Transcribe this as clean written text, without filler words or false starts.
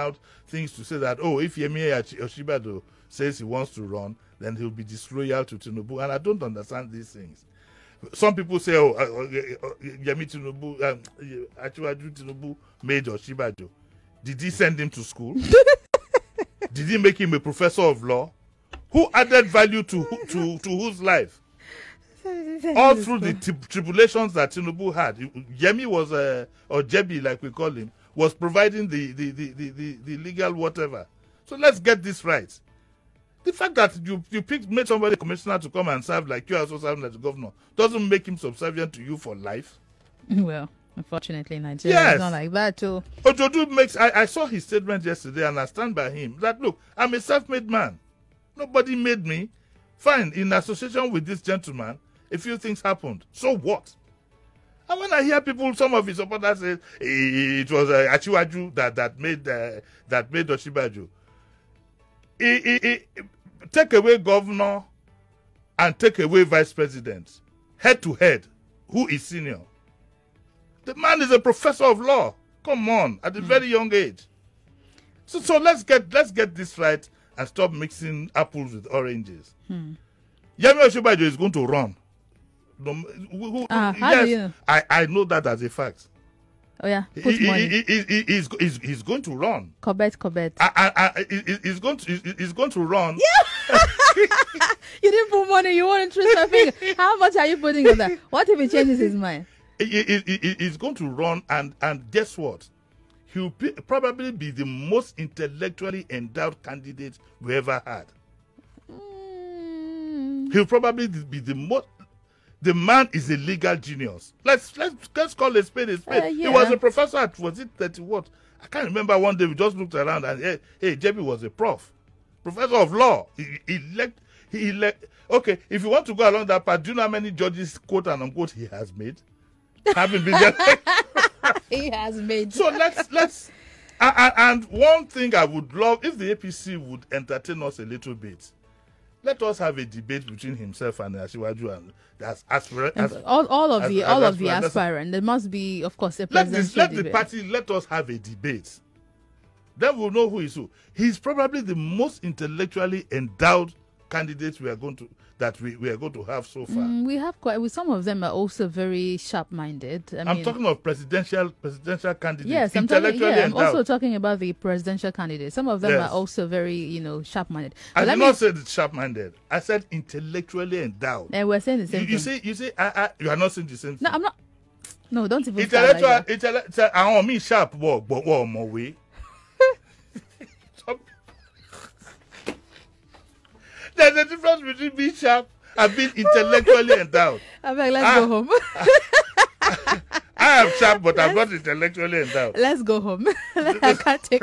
out things to say that, oh, if Yemi Osinbajo says he wants to run, then he'll be disloyal to Tinubu. And I don't understand these things. Some people say, oh, Yemi Tinubu made Osinbajo. Did he send him to school? Did he make him a professor of law? Who added value to whose life? All through the tribulations that Tinubu had, Yemi was, or Jebi, like we call him, was providing the legal whatever. So let's get this right. The fact that you made somebody commissioner to come and serve like you are also serving as the governor doesn't make him subservient to you for life. Well, unfortunately, Nigeria is not like that too. Ojodu makes. I saw his statement yesterday, and I stand by him. That look, I'm a self-made man. Nobody made me. Fine, in association with this gentleman, a few things happened. So what? And when I hear people, some of his supporters say it was Achiwaju that made Osinbajo. Take away governor and take away vice president, head to head. Who is senior? The man is a professor of law. Come on, at a very young age. So let's get this right and stop mixing apples with oranges. Yemi Osinbajo is going to run. How do you? I know that as a fact. Oh yeah, put money. He's going to run. Corbett. He's going to run. Yeah. You didn't put money. You want to twist your finger. How much are you putting on that? What if he changes his mind? He's going to run, and guess what? He'll probably be the most intellectually endowed candidate we ever had. He'll probably be the most. The man is a legal genius. Let's call a spade a spade. Yeah. He was a professor at, was it 30 what? I can't remember. One day we just looked around and hey, JB was a professor of law. He elect. Okay, if you want to go along that path, do you know how many judges, quote and unquote, he has made? Having been there. He has made. So let's and one thing I would love if the APC would entertain us a little bit. Let us have a debate between himself and Asiwaju and all of the aspirants. There must be, of course, a presidential debate. The party let us have a debate. Then we'll know who is who. He's probably the most intellectually endowed candidate we are going to have so far. We have some of them are also very sharp-minded. I'm talking of presidential candidates. Yes, I'm also talking about the presidential candidates. Some of them are also very, sharp-minded. I did not say sharp-minded. I said intellectually endowed. And we're saying the same thing. You say you are not saying the same thing. No, I'm not. No, don't even start like that. I want me sharp, but more way. There's a difference between being sharp and being intellectually endowed. I'm like, let's go home. I am sharp, but I'm not intellectually endowed. Let's go home. I can't take